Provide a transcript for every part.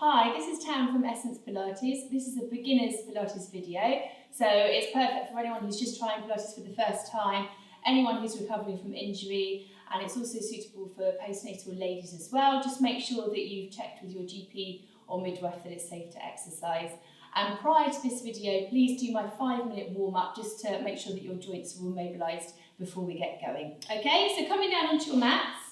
Hi, this is Tam from Essence Pilates. This is a beginner's Pilates video, so it's perfect for anyone who's just trying Pilates for the first time, anyone who's recovering from injury, and it's also suitable for postnatal ladies as well. Just make sure that you've checked with your GP or midwife that it's safe to exercise. And prior to this video, please do my 5-minute warm-up just to make sure that your joints are all mobilised before we get going. Okay, so coming down onto your mats,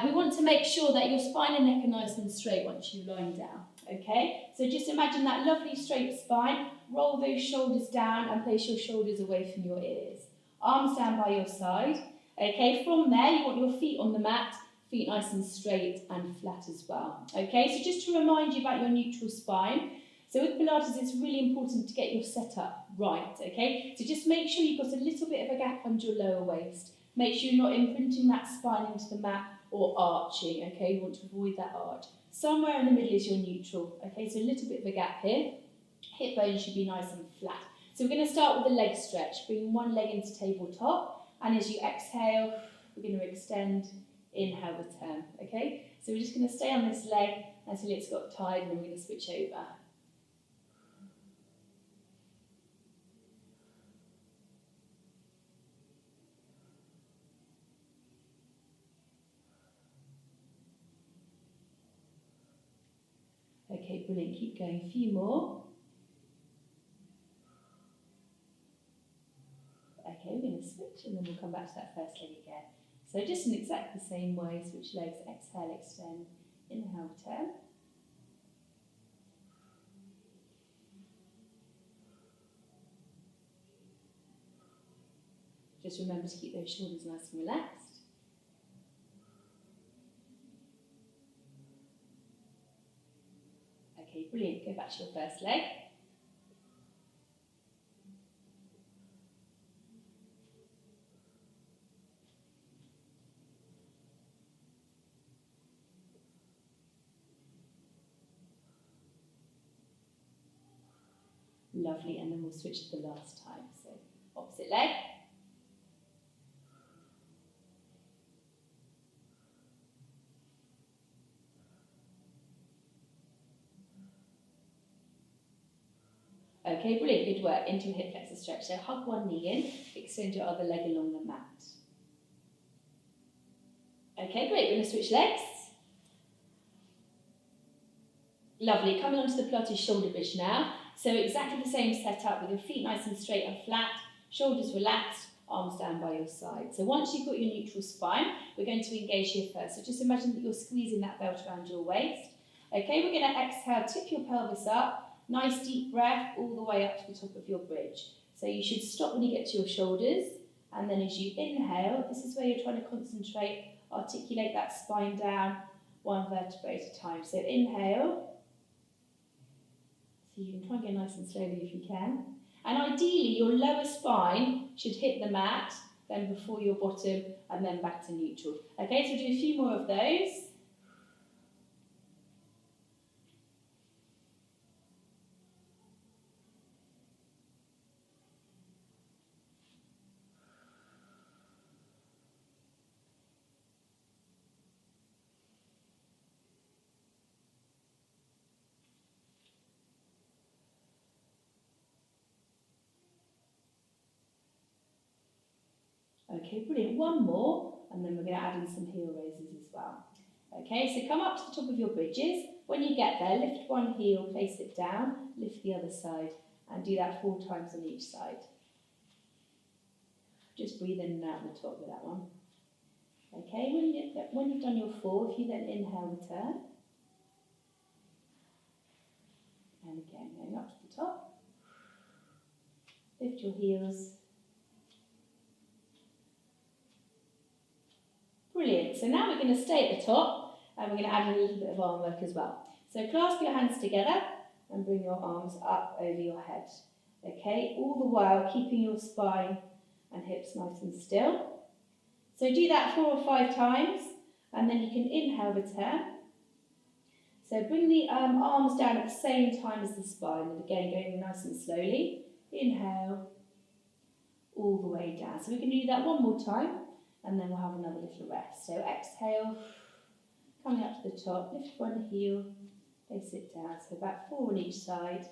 we want to make sure that your spine and neck are nice and straight once you lie down. Okay, so just imagine that lovely straight spine, roll those shoulders down and place your shoulders away from your ears. Arms down by your side. Okay, from there you want your feet on the mat, feet nice and straight and flat as well. Okay, so just to remind you about your neutral spine. So with Pilates, it's really important to get your setup right, okay? So just make sure you've got a little bit of a gap under your lower waist. Make sure you're not imprinting that spine into the mat or arching, okay? You want to avoid that arch. Somewhere in the middle is your neutral, okay? So a little bit of a gap here. Hip bones should be nice and flat. So we're going to start with a leg stretch. Bring one leg into tabletop, and as you exhale, we're going to extend, inhale, return, okay? So we're just going to stay on this leg until it's got tired, and then we're going to switch over. Okay, brilliant, keep going, a few more. Okay, we're going to switch and then we'll come back to that first leg again. So just in exactly the same way, switch legs, exhale, extend, inhale, return. Just remember to keep those shoulders nice and relaxed. Okay, brilliant. Go back to your first leg. Lovely, and then we'll switch to the last time. So, opposite leg. Okay, brilliant, good work. Into a hip flexor stretch. So hug one knee in, extend your other leg along the mat. Okay, great, we're going to switch legs. Lovely, coming onto the Pilates shoulder bridge now. So exactly the same setup with your feet nice and straight and flat, shoulders relaxed, arms down by your side. So once you've got your neutral spine, we're going to engage here first. So just imagine that you're squeezing that belt around your waist. Okay, we're going to exhale, tip your pelvis up. Nice deep breath all the way up to the top of your bridge. So you should stop when you get to your shoulders, and then as you inhale, this is where you're trying to concentrate, articulate that spine down, one vertebrae at a time. So inhale. So you can try and go nice and slowly if you can. And ideally, your lower spine should hit the mat, then before your bottom, and then back to neutral. Okay, so we'll do a few more of those. Okay, brilliant. One more, and then we're going to add in some heel raises as well. Okay, so come up to the top of your bridges. When you get there, lift one heel, place it down, lift the other side, and do that 4 times on each side. Just breathe in and out the top with that one. Okay, when you've done your 4, if you then inhale, return. And again, going up to the top. Lift your heels. Brilliant. So now we're going to stay at the top and we're going to add in a little bit of arm work as well. So clasp your hands together and bring your arms up over your head. Okay, all the while keeping your spine and hips nice and still. So do that 4 or 5 times and then you can inhale, return. So bring the arms down at the same time as the spine, and again going nice and slowly. Inhale, all the way down. So we can do that one more time. And then we'll have another little rest. So exhale, coming up to the top, lift one heel, Place it down, so about 4 on each side.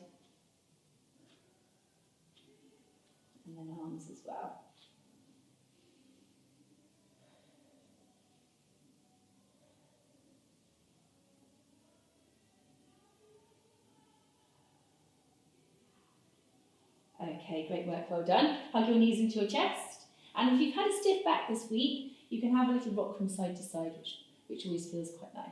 And then arms as well. Okay, great work, well done. Hug your knees into your chest. And if you've had a stiff back this week, you can have a little rock from side to side, which always feels quite nice.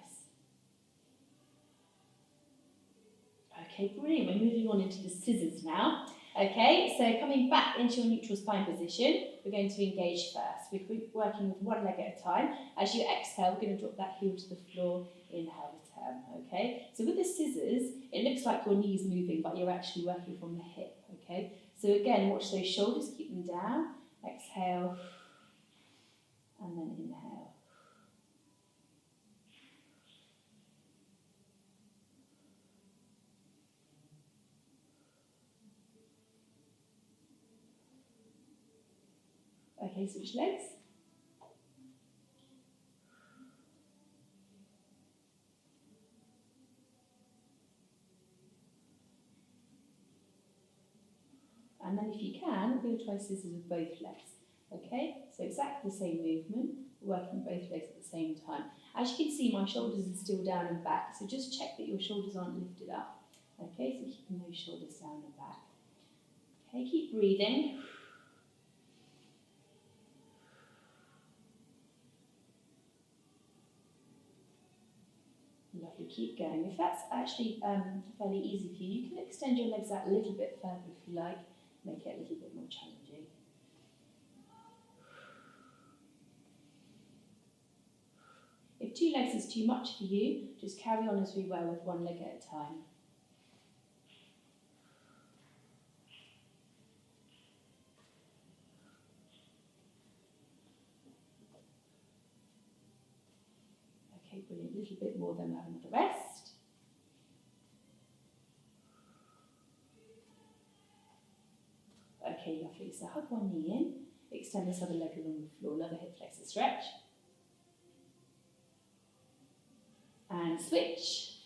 Okay, brilliant. We're moving on into the scissors now. Okay, so coming back into your neutral spine position, we're going to engage first. We're working with one leg at a time. As you exhale, we're going to drop that heel to the floor. Inhale, return. Okay, so with the scissors, it looks like your knee's moving, but you're actually working from the hip. Okay, so again, watch those shoulders, keep them down. Exhale, and then inhale. Okay, switch legs. And then if you can, we're going to try scissors with both legs. Okay, so exactly the same movement, working both legs at the same time. As you can see, my shoulders are still down and back, so just check that your shoulders aren't lifted up. Okay, so keeping those shoulders down and back. Okay, keep breathing. Lovely, keep going. If that's actually fairly easy for you, you can extend your legs out a little bit further if you like, make it a little bit more challenging. If 2 legs is too much for you, just carry on as we were with 1 leg at a time. Okay, brilliant. A little bit more, then we'll have another rest. Okay, lovely. So hug one knee in, extend this other leg along the floor, another hip flexor stretch. And switch.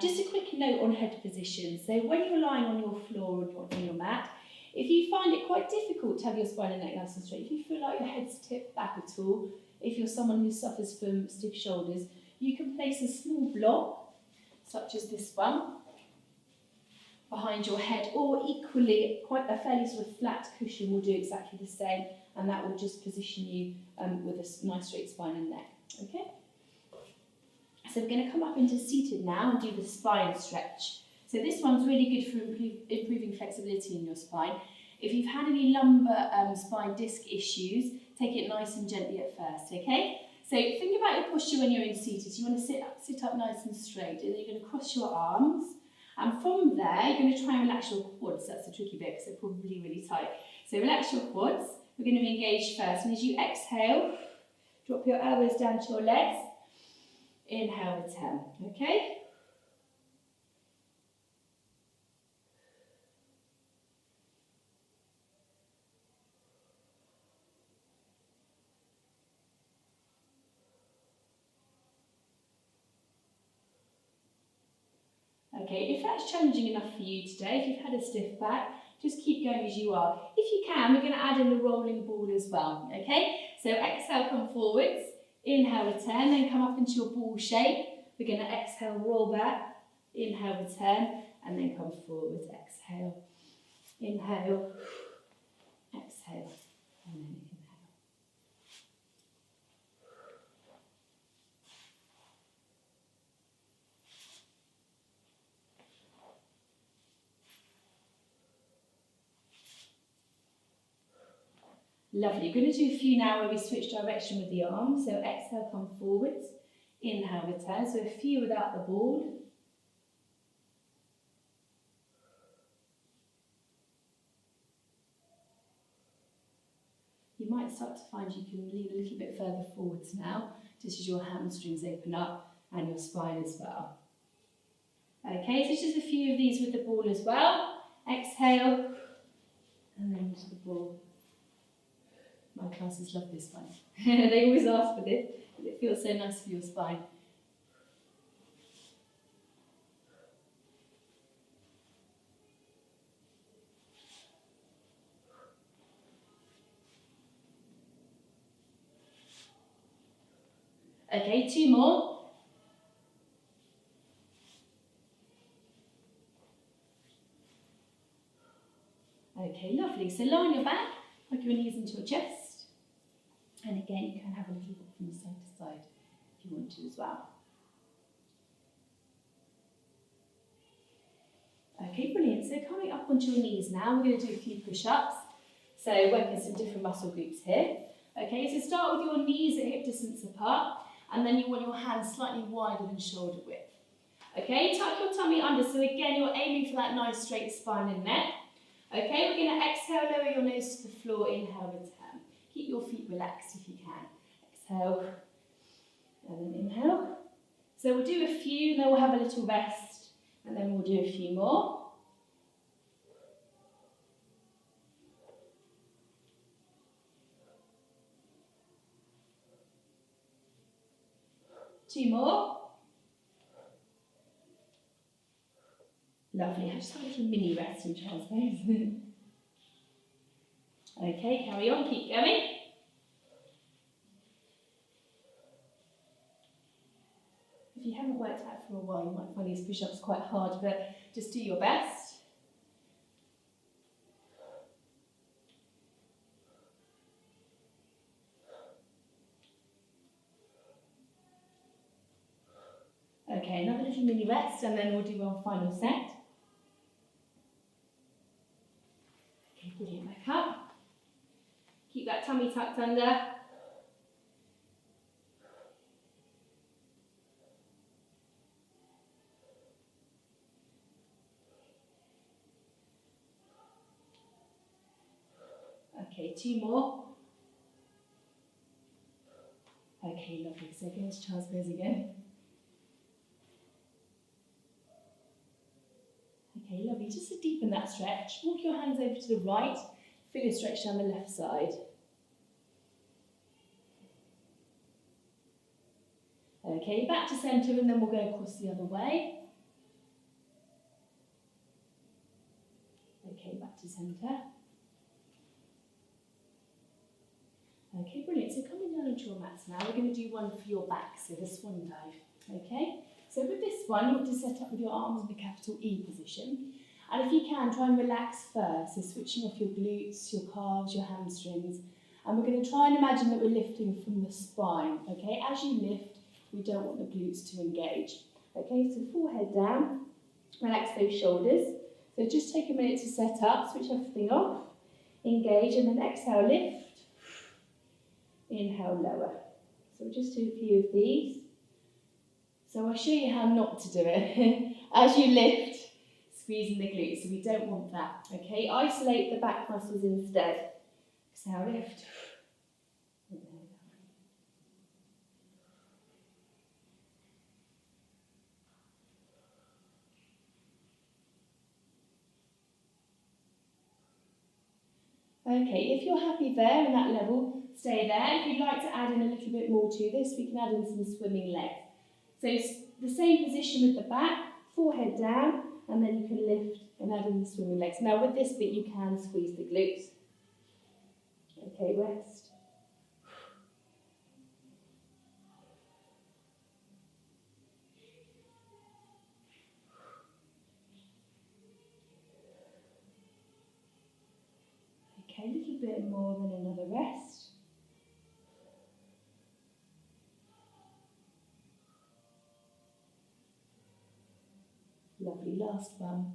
Just a quick note on head position. So when you're lying on your floor or on your mat, if you find it quite difficult to have your spine and neck nice and straight, if you feel like your head's tipped back at all, if you're someone who suffers from stiff shoulders, you can place a small block, such as this one, behind your head, or equally, quite a fairly sort of flat cushion will do exactly the same, and that will just position you with a nice straight spine and neck. Okay? So we're going to come up into seated now and do the spine stretch. So this one's really good for improving flexibility in your spine. If you've had any lumbar spine disc issues, take it nice and gently at first, okay? So think about your posture when you're in seated. So you want to sit up nice and straight, and then you're going to cross your arms. And from there, you're going to try and relax your quads. That's the tricky bit because they're probably really tight. So relax your quads. We're going to engage first. And as you exhale, drop your elbows down to your legs. Inhale, return. Okay? Okay, if that's challenging enough for you today, if you've had a stiff back, just keep going as you are. If you can, we're going to add in the rolling ball as well, okay? So exhale, come forwards, inhale, return, then come up into your ball shape. We're going to exhale, roll back, inhale, return, and then come forwards, exhale, inhale, exhale, and then inhale. Lovely. We're going to do a few now where we switch direction with the arms. So exhale, come forwards. Inhale, return. So a few without the ball. You might start to find you can lean a little bit further forwards now, just as your hamstrings open up and your spine as well. Okay, so just a few of these with the ball as well. Exhale, and then to the ball. My classes love this one. They always ask for this, because it feels so nice for your spine. Okay, 2 more. Okay, lovely. So lie on your back, hug your knees into your chest. And again, you can have a little walk from side to side if you want to as well. Okay, brilliant. So coming up onto your knees now, we're going to do a few push-ups. So working some different muscle groups here. Okay, so start with your knees at hip distance apart, and then you want your hands slightly wider than shoulder width. Okay, tuck your tummy under, so again, you're aiming for that nice straight spine and neck. Okay, we're going to exhale, lower your nose to the floor, inhale, return. Keep your feet relaxed if you can. Exhale, and then inhale. So we'll do a few, and then we'll have a little rest, and then we'll do a few more. Two more. Lovely. Just have a little mini rest in child's pose. Okay, carry on, keep going. If you haven't worked out for a while, you might find these push-ups quite hard, but just do your best. Okay, another little mini rest, and then we'll do our final set. Okay, brilliant, back up. Keep that tummy tucked under. Okay, 2 more. Okay, lovely. So go into child's pose again. Okay, lovely. Just to deepen that stretch, walk your hands over to the right, feel your stretch down the left side. Okay, back to centre, and then we'll go across the other way. Okay, back to centre. Okay, brilliant. So coming down onto your mats now, we're going to do one for your back, so the swan dive. Okay, so with this one, you want to set up with your arms in the capital E position. And if you can, try and relax first, so switching off your glutes, your calves, your hamstrings. And we're going to try and imagine that we're lifting from the spine. Okay, as you lift, we don't want the glutes to engage. Okay, so forehead down, relax those shoulders. So just take a minute to set up, switch everything off, engage, and then exhale, lift. Inhale, lower. So we'll just do a few of these. So I'll show you how not to do it. As you lift, squeezing the glutes, so we don't want that. Okay, isolate the back muscles instead. Exhale, lift. Okay, if you're happy there in that level, stay there. If you'd like to add in a little bit more to this, we can add in some swimming legs. So the same position with the back, forehead down, and then you can lift and add in the swimming legs. Now with this bit, you can squeeze the glutes. Okay, rest. Okay, a little bit more than another rest. Lovely, last one.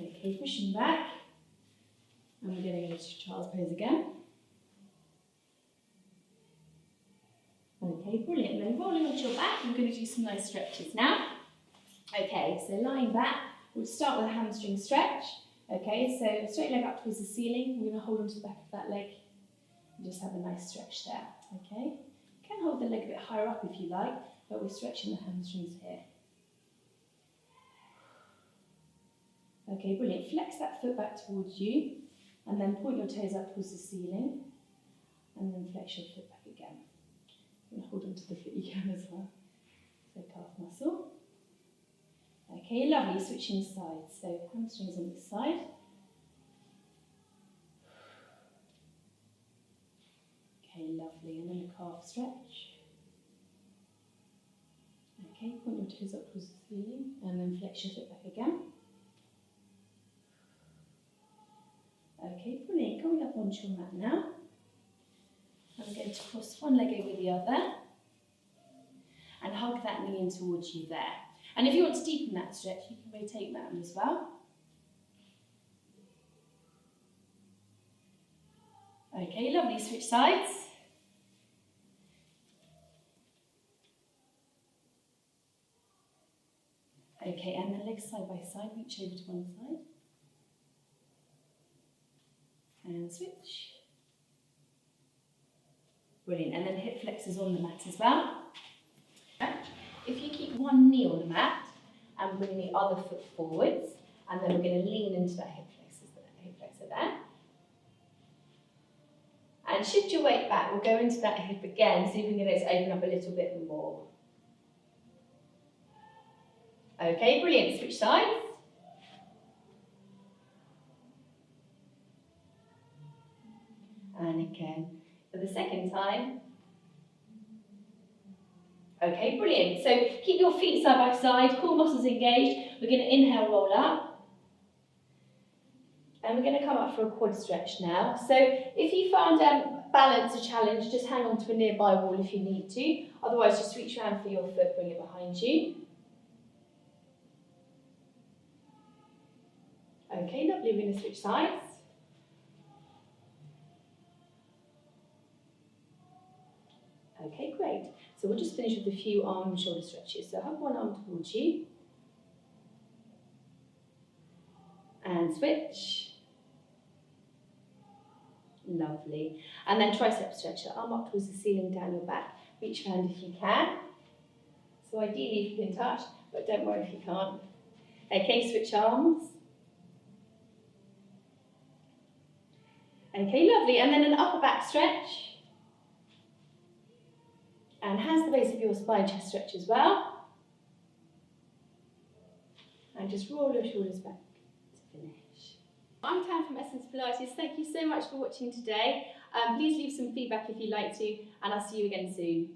Okay, pushing back. And we're going to go to child's pose again. Okay, brilliant. And then rolling onto your back, we're going to do some nice stretches now. Okay, so lying back, we'll start with a hamstring stretch. Okay, so straight leg up towards the ceiling. We're going to hold onto the back of that leg and just have a nice stretch there. Okay, you can hold the leg a bit higher up if you like, but we're stretching the hamstrings here. Okay, brilliant. Flex that foot back towards you, and then point your toes up towards the ceiling, and then flex your foot back again. And hold onto the foot you can as well. So calf muscle. Okay, lovely. Switching sides. So hamstrings on this side. calf stretch. Okay, point your toes up towards the ceiling and then flex your foot back again. Okay, brilliant. Coming up onto your mat now. I'm going to cross one leg over the other and hug that knee in towards you there. And if you want to deepen that stretch, you can rotate that one as well. Okay, lovely. Switch sides. Okay, and then legs side by side, reach over to one side. And switch. Brilliant, and then hip flexors on the mat as well. If you keep one knee on the mat and bring the other foot forwards, and then we're going to lean into that hip flexor there. And shift your weight back, we'll go into that hip again, see if we can get it to open up a little bit more. Okay, brilliant, switch sides. And again, for the second time. Okay, brilliant. So keep your feet side by side, core muscles engaged. We're going to inhale, roll up. And we're going to come up for a quad stretch now. So if you found balance a challenge, just hang on to a nearby wall if you need to. Otherwise, just reach around for your foot, bring it behind you. Okay, lovely. We're going to switch sides. Okay, great. So we'll just finish with a few arm and shoulder stretches. So hug one arm towards you. And switch. Lovely. And then tricep stretch. So arm up towards the ceiling, down your back. Reach around if you can. So ideally if you can touch, but don't worry if you can't. Okay, switch arms. Okay, lovely. And then an upper back stretch. And hands to the base of your spine, chest stretch as well. And just roll your shoulders back to finish. I'm Tam from Essence Pilates. Thank you so much for watching today. Please leave some feedback if you'd like to, and I'll see you again soon.